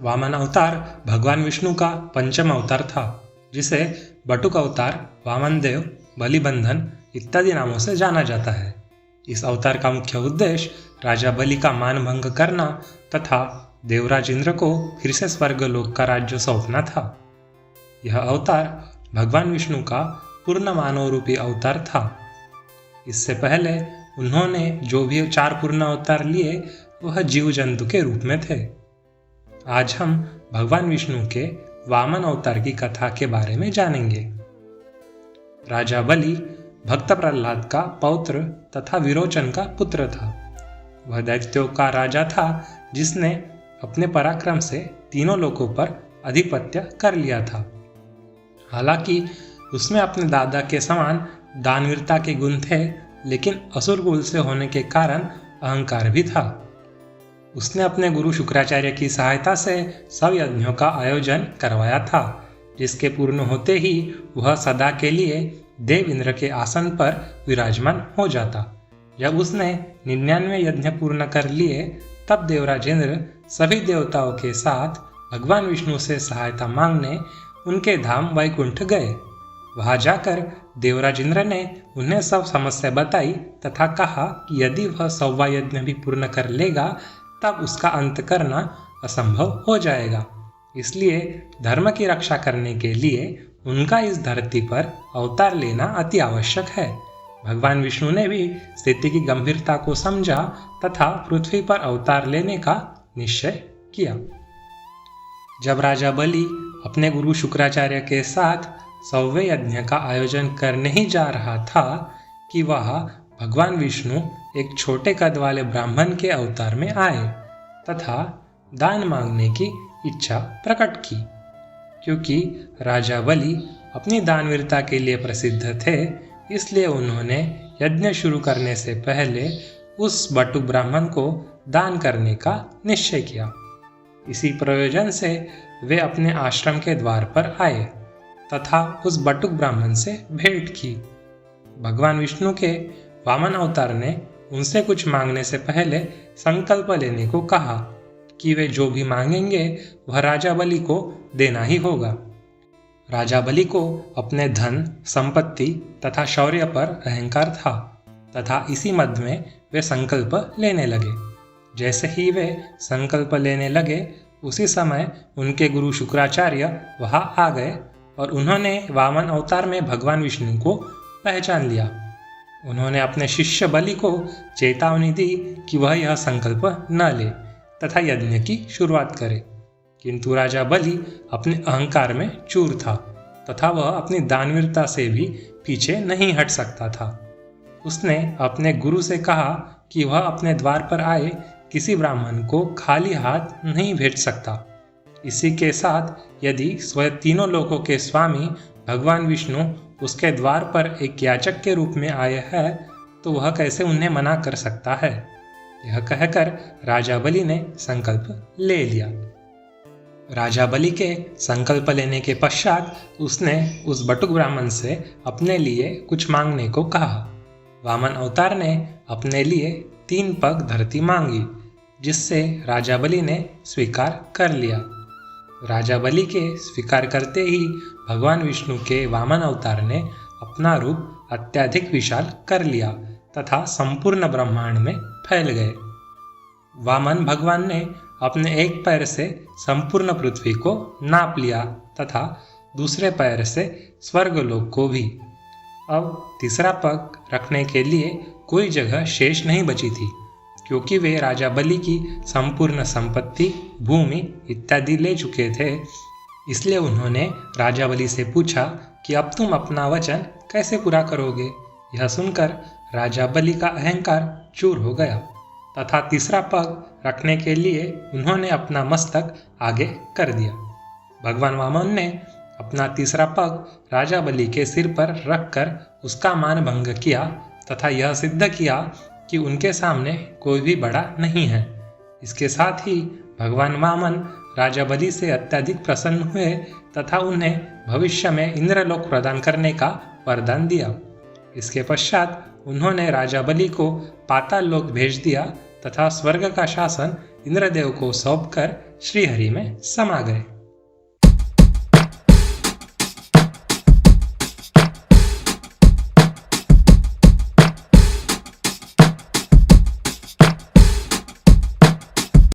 वामन अवतार भगवान विष्णु का पंचम अवतार था, जिसे बटुक अवतार, वामनदेव, बलिबंधन इत्यादि नामों से जाना जाता है। इस अवतार का मुख्य उद्देश्य राजा बलि का मान भंग करना तथा देवराज इंद्र को फिर से स्वर्गलोक का राज्य सौंपना था। यह अवतार भगवान विष्णु का पूर्ण मानव रूपी अवतार था। इससे पहले उन्होंने जो भी 4 पूर्ण अवतार लिए वह जीव जंतु के रूप में थे। आज हम भगवान विष्णु के वामन अवतार की कथा के बारे में जानेंगे। राजा बलि भक्त प्रहलाद का पौत्र तथा विरोचन का पुत्र था। वह दैत्यों का राजा था जिसने अपने पराक्रम से तीनों लोकों पर अधिपत्य कर लिया था। हालांकि उसमें अपने दादा के समान दानवीरता के गुण थे, लेकिन असुर कुल से होने के कारण अहंकार भी था। उसने अपने गुरु शुक्राचार्य की सहायता से सब यज्ञों का आयोजन करवाया था, जिसके पूर्ण होते ही वह सदा के लिए देव इंद्र के आसन पर विराजमान हो जाता। जब उसने 99 यज्ञ पूर्ण कर लिए, तब देवराज इंद्र सभी देवताओं के साथ भगवान विष्णु से सहायता मांगने उनके धाम वैकुंठ गए। वहां जाकर देवराज इंद्र ने उन्हें सब समस्या बताई तथा कहा कि यदि वह 100वां यज्ञ भी पूर्ण कर लेगा तब उसका अंत करना असंभव हो जाएगा। इसलिए धर्म की रक्षा करने के लिए उनका इस धरती पर अवतार लेना अति आवश्यक है। भगवान विष्णु ने भी स्थिति की गंभीरता को समझा तथा पृथ्वी पर अवतार लेने का निश्चय किया। जब राजा बलि अपने गुरु शुक्राचार्य के साथ 100वें यज्ञ का आयोजन करने ही जा रहा था कि वह भगवान विष्णु एक छोटे कद वाले ब्राह्मण के अवतार में आए तथा दान मांगने की इच्छा प्रकट की। क्योंकि राजा बलि अपनी दानवीरता के लिए प्रसिद्ध थे, इसलिए उन्होंने यज्ञ शुरू करने से पहले उस बटुक ब्राह्मण को दान करने का निश्चय किया। इसी प्रयोजन से वे अपने आश्रम के द्वार पर आए तथा उस बटुक ब्राह्मण से भेंट की। भगवान विष्णु के वामन अवतार ने उनसे कुछ मांगने से पहले संकल्प लेने को कहा कि वे जो भी मांगेंगे वह राजा बलि को देना ही होगा। राजा बलि को अपने धन, संपत्ति तथा शौर्य पर अहंकार था तथा इसी मद में वे संकल्प लेने लगे। जैसे ही वे संकल्प लेने लगे, उसी समय उनके गुरु शुक्राचार्य वहां आ गए और उन्होंने वामन अवतार में भगवान विष्णु को पहचान लिया। उन्होंने अपने शिष्य बलि को चेतावनी दी कि वह यह संकल्प न ले तथा यज्ञ की शुरुआत करे, किंतु राजा बलि अपने अहंकार में चूर था तथा वह अपनी दानवीरता से भी पीछे नहीं हट सकता था। उसने अपने गुरु से कहा कि वह अपने द्वार पर आए किसी ब्राह्मण को खाली हाथ नहीं भेज सकता। इसी के साथ यदि स्वयं तीनों लोकों के स्वामी भगवान विष्णु उसके द्वार पर एक याचक के रूप में आए हैं, तो वह कैसे उन्हें मना कर सकता है। यह कहकर राजा बलि ने संकल्प ले लिया। राजा बलि के संकल्प लेने के पश्चात उसने उस बटुक ब्राह्मण से अपने लिए कुछ मांगने को कहा। वामन अवतार ने अपने लिए 3 पग धरती मांगी, जिससे राजा बलि ने स्वीकार कर लिया। राजा बलि के स्वीकार करते ही भगवान विष्णु के वामन अवतार ने अपना रूप अत्यधिक विशाल कर लिया तथा संपूर्ण ब्रह्मांड में फैल गए। वामन भगवान ने अपने एक पैर से संपूर्ण पृथ्वी को नाप लिया तथा दूसरे पैर से स्वर्गलोक को भी। अब तीसरा पग रखने के लिए कोई जगह शेष नहीं बची थी, क्योंकि वे राजा बलि की संपूर्ण संपत्ति, भूमि इत्यादि ले चुके थे। इसलिए उन्होंने राजा बलि से पूछा कि अब तुम अपना वचन कैसे पूरा करोगे। यह सुनकर राजा बलि का अहंकार चूर हो गया तथा तीसरा पग रखने के लिए उन्होंने अपना मस्तक आगे कर दिया। भगवान वामन ने अपना तीसरा पग राजा बलि के सिर पर रखकर उसका मान भंग किया तथा यह सिद्ध किया कि उनके सामने कोई भी बड़ा नहीं है। इसके साथ ही भगवान वामन राजा बलि से अत्यधिक प्रसन्न हुए तथा उन्हें भविष्य में इंद्रलोक प्रदान करने का वरदान दिया। इसके पश्चात उन्होंने राजा बलि को पाताल लोक भेज दिया तथा स्वर्ग का शासन इंद्रदेव को सौंपकर श्रीहरि में समा गए।